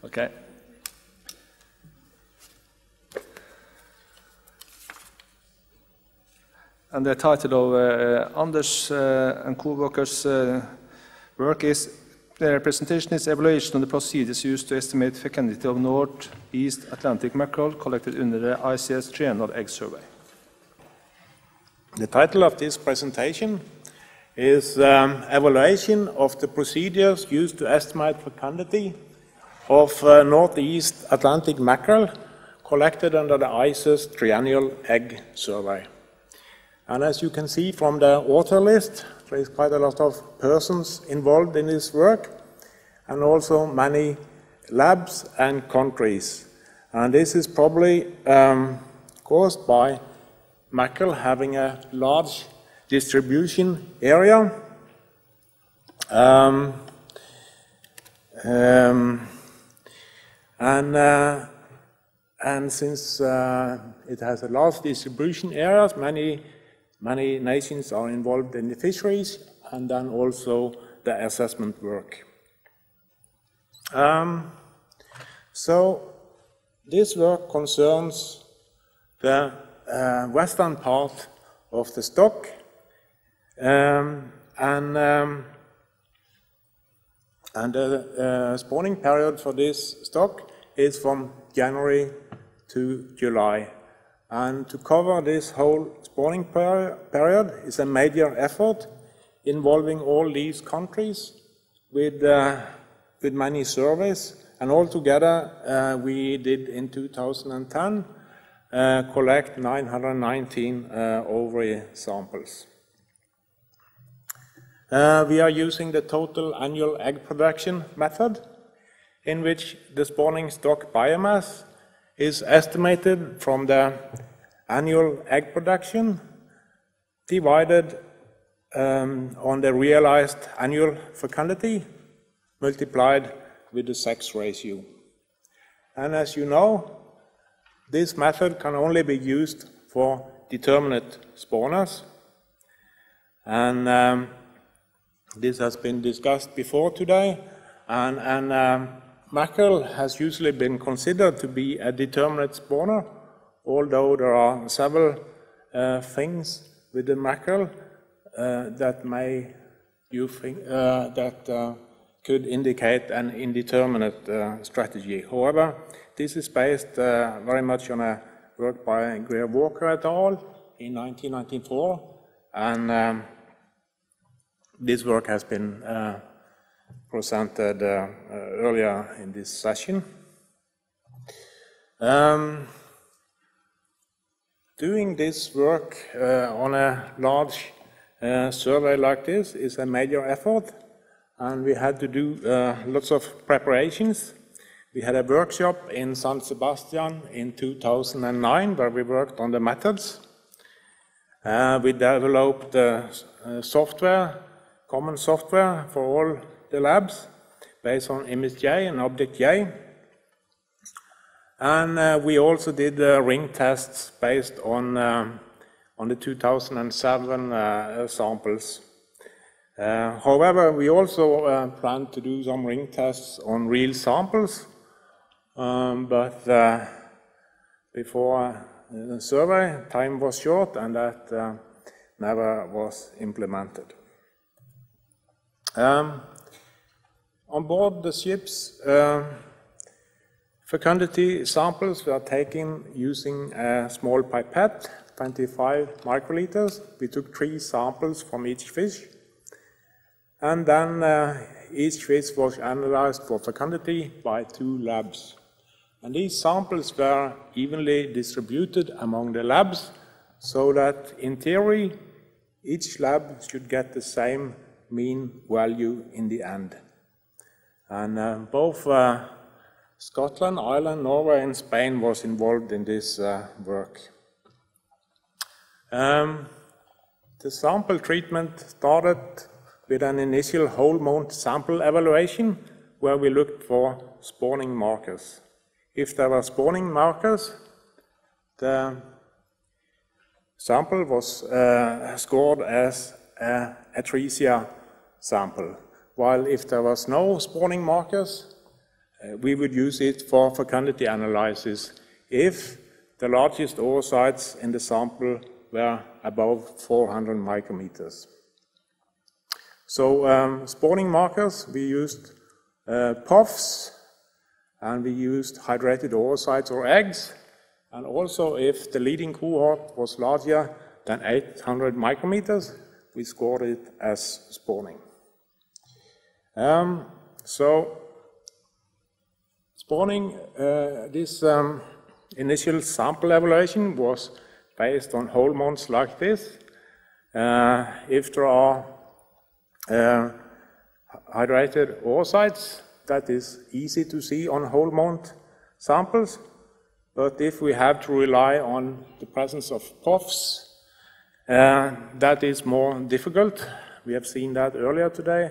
Okay. And the title of Anders and co-workers' work is, the presentation is Evaluation of the procedures used to estimate fecundity of Northeast Atlantic mackerel collected under the ICS Triennial Egg Survey. The title of this presentation is Evaluation of the procedures used to estimate fecundity of Northeast Atlantic mackerel collected under the ICS Triennial Egg Survey. And as you can see from the author list, there is quite a lot of persons involved in this work, and also many labs and countries. And this is probably caused by mackerel having a large distribution area. And since it has a large distribution area, many nations are involved in the fisheries, and then also the assessment work. So this work concerns the western part of the stock, and the spawning period for this stock is from January to July. And to cover this whole spawning period is a major effort involving all these countries with many surveys. And altogether, we did in 2010 collect 919 ovary samples. We are using the total annual egg production method, in which the spawning stock biomass is estimated from the annual egg production divided on the realized annual fecundity multiplied with the sex ratio. And as you know, this method can only be used for determinate spawners. And this has been discussed before today. And mackerel has usually been considered to be a determinate spawner, although there are several things with the mackerel that could indicate an indeterminate strategy. However, this is based very much on a work by Greer Walker et al. In 1994, and this work has been presented earlier in this session. Doing this work on a large survey like this is a major effort, and we had to do lots of preparations. We had a workshop in San Sebastian in 2009 where we worked on the methods. We developed software, common software for all the labs based on ImageJ and ObjectJ. And we also did ring tests based on the 2007 samples. However, we also planned to do some ring tests on real samples, but before the survey, time was short, and that never was implemented. On board the ships, fecundity samples were taken using a small pipette, 25 microliters. We took 3 samples from each fish, and then each fish was analyzed for fecundity by 2 labs. And these samples were evenly distributed among the labs, so that in theory each lab should get the same mean value in the end. And both Scotland, Ireland, Norway and Spain was involved in this work. The sample treatment started with an initial whole mount sample evaluation where we looked for spawning markers. If there were spawning markers, the sample was scored as a atresia sample, while if there was no spawning markers, we would use it for fecundity analysis if the largest oocytes in the sample were above 400 micrometers. So spawning markers, we used puffs, and we used hydrated oocytes or eggs, and also if the leading cohort was larger than 800 micrometers, we scored it as spawning. So spawning, this initial sample evaluation was based on whole months like this. If there are hydrated oocytes, that is easy to see on whole month samples. But if we have to rely on the presence of puffs, that is more difficult. We have seen that earlier today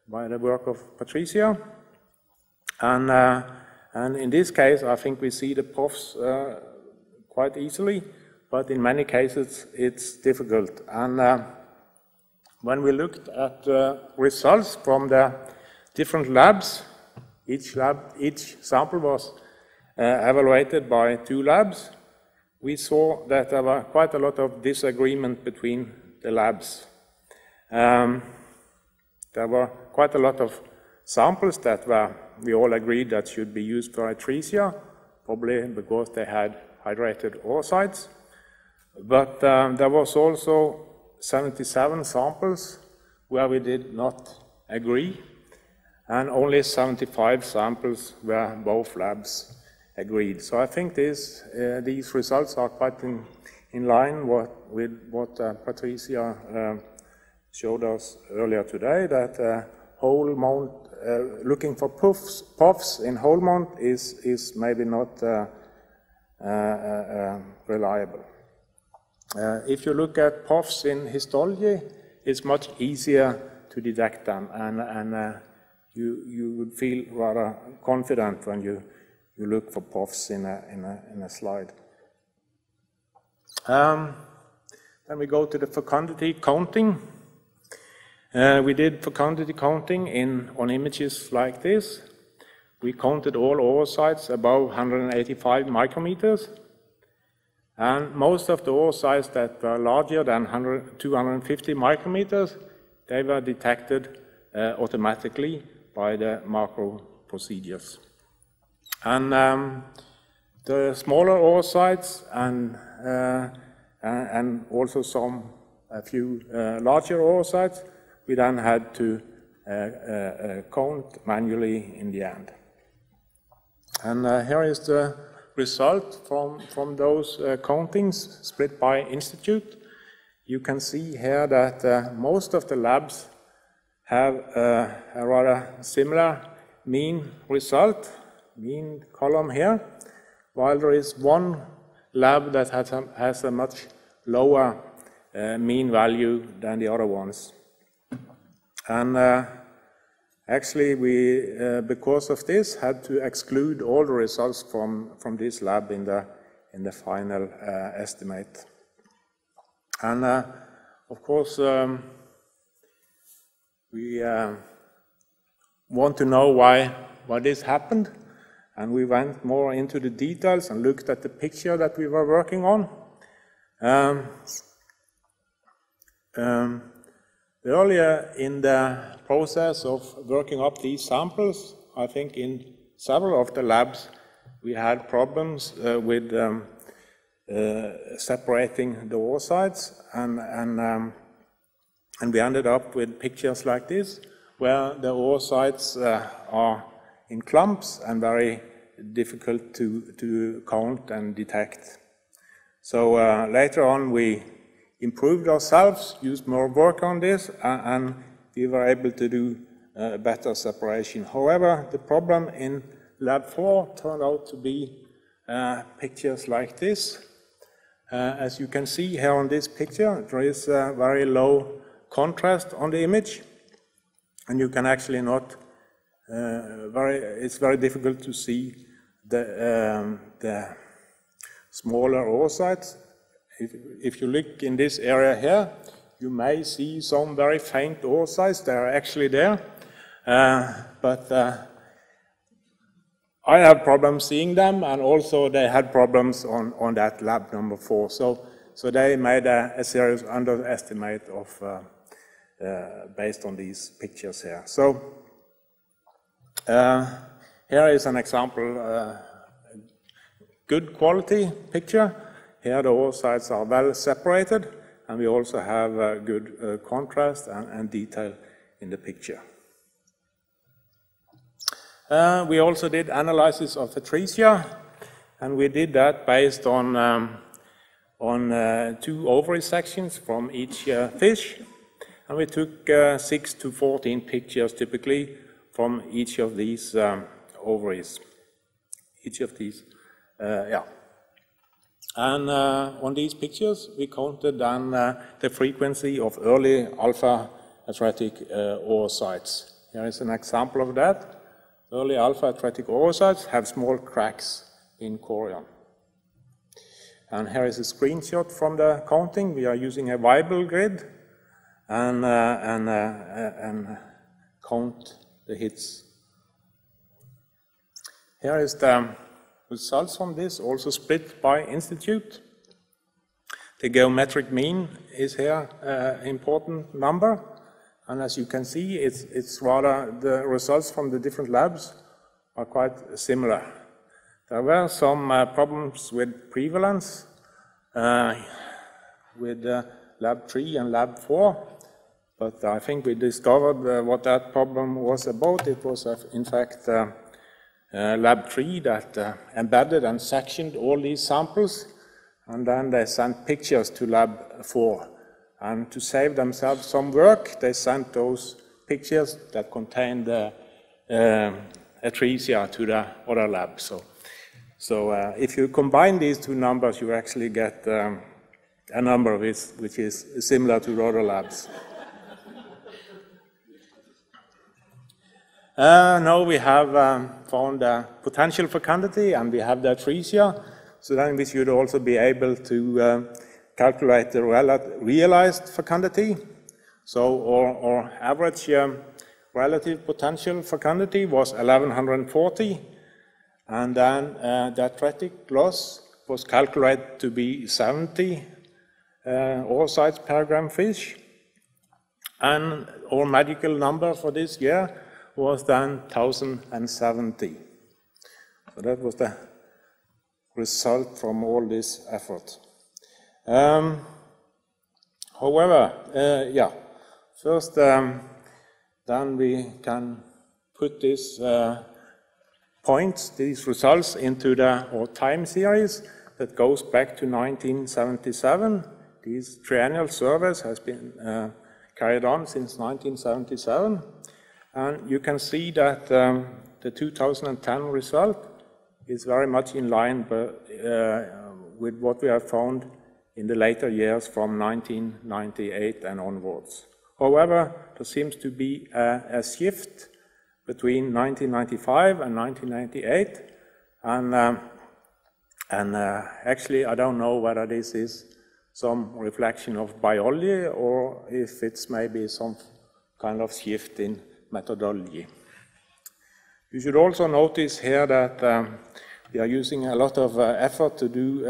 by the work of Patricia. And in this case, I think we see the puffs quite easily, but in many cases it's difficult. And when we looked at results from the different labs, each sample was evaluated by 2 labs, we saw that there were quite a lot of disagreement between the labs. There were quite a lot of samples that we all agreed that should be used for atresia, probably because they had hydrated oocytes. But there was also 77 samples where we did not agree, and only 75 samples where both labs agreed. So I think these results are quite in line with what Patricia showed us earlier today, that whole month, looking for puffs in whole month is maybe not reliable. If you look at puffs in histology, it's much easier to detect them, and you would feel rather confident when you look for puffs in a slide. Then we go to the fecundity counting. We did fecundity counting on images like this. We counted all oocytes above 185 micrometers. And most of the oocytes that were larger than 250 micrometers, they were detected automatically by the mackerel procedures. And the smaller oocytes and also a few larger oocytes, we then had to count manually in the end. And here is the result from those countings split by institute. You can see here that most of the labs have a rather similar mean result, mean column here, while there is one lab that has a much lower mean value than the other ones. And actually we, because of this, had to exclude all the results from this lab in the final estimate. And of course, we want to know why this happened, and we went more into the details and looked at the picture that we were working on. Earlier in the process of working up these samples, I think in several of the labs we had problems with separating the oocytes, and we ended up with pictures like this, where the oocytes are in clumps and very difficult to count and detect. So later on we improved ourselves, used more work on this, and we were able to do better separation. However, the problem in Lab 4 turned out to be pictures like this. As you can see here on this picture, there is a very low contrast on the image, and you can actually not, it's very difficult to see the smaller oocytes. If you look in this area here, you may see some very faint oocytes. They are actually there, but I have problems seeing them, and also they had problems on that lab number 4. So they made a serious underestimate of based on these pictures here. So here is an example, good quality picture. Here the oocytes are well separated, and we also have good contrast and detail in the picture. We also did analysis of atresia, and we did that based on 2 ovary sections from each fish, and we took 6 to 14 pictures typically from each of these ovaries. Each of these, yeah. And on these pictures, we counted then the frequency of early alpha atretic oocytes. Here is an example of that. Early alpha atretic oocytes have small cracks in chorion. And here is a screenshot from the counting. We are using a Weibull grid and count the hits. Here is the results from this, also split by institute. The geometric mean is here an important number, and as you can see, it's rather the results from the different labs are quite similar. There were some problems with prevalence with lab 3 and lab 4, but I think we discovered what that problem was about. It was in fact lab 3 that embedded and sectioned all these samples, and then they sent pictures to lab 4. And to save themselves some work, they sent those pictures that contained atresia to the other lab. So if you combine these 2 numbers, you actually get a number which is similar to the other labs. Now we have found the potential fecundity, and we have the atresia, so then we should also be able to calculate the realized fecundity. So our average relative potential fecundity was 1140, and then the atretic loss was calculated to be 70 oocytes per gram fish, and our magical number for this year was then 1070. So that was the result from all this effort. However, yeah, first then we can put these points, these results, into our time series that goes back to 1977. These triennial surveys has been carried on since 1977. And you can see that the 2010 result is very much in line with what we have found in the later years from 1998 and onwards. However, there seems to be a shift between 1995 and 1998, and actually I don't know whether this is some reflection of biology or if it's maybe some kind of shift in methodology. You should also notice here that we are using a lot of effort to do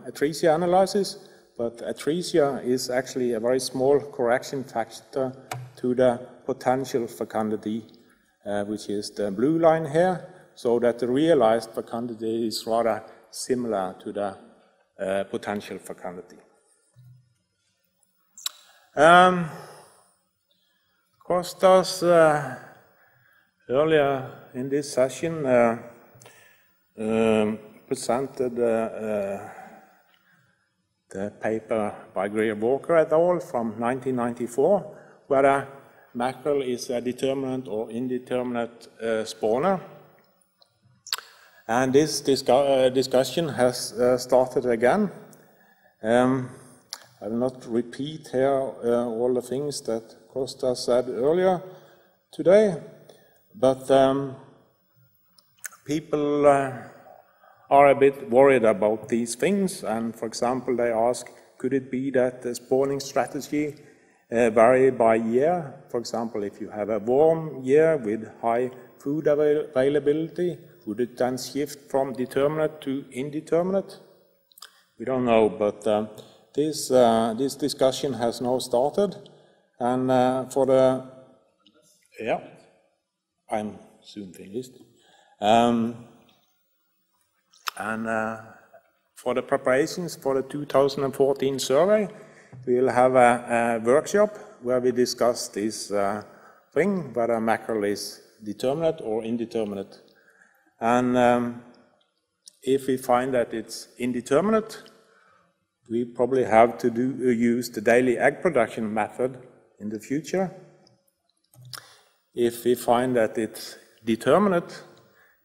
atresia analysis, but atresia is actually a very small correction factor to the potential fecundity, which is the blue line here, so that the realized fecundity is rather similar to the potential fecundity. Kostas earlier in this session presented the paper by Greer Walker et al. From 1994, whether mackerel is a determinate or indeterminate spawner. And this discussion has started again. I will not repeat here all the things that Kostas said earlier today, but people are a bit worried about these things, and for example they ask, could it be that the spawning strategy vary by year? For example, if you have a warm year with high food availability, Would it then shift from determinate to indeterminate? We don't know, but this discussion has now started. And I'm soon finished. For the preparations for the 2014 survey, we'll have a workshop where we discuss this thing, whether mackerel is determinate or indeterminate. And if we find that it's indeterminate, we probably have to use the daily egg production method in the future. If we find that it's determinate,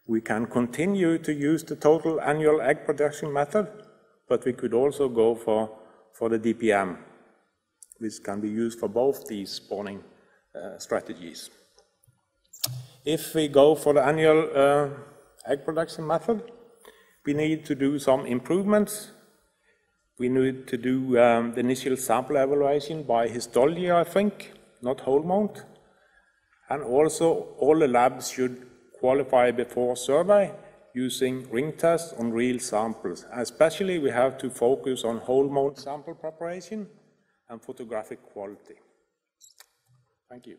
we can continue to use the total annual egg production method, but we could also go for the DPM, which can be used for both these spawning strategies. If we go for the annual egg production method, we need to do some improvements. We need to do the initial sample evaluation by histology, I think, not whole mount. And also, all the labs should qualify before survey using ring tests on real samples. Especially, we have to focus on whole mount sample preparation and photographic quality. Thank you.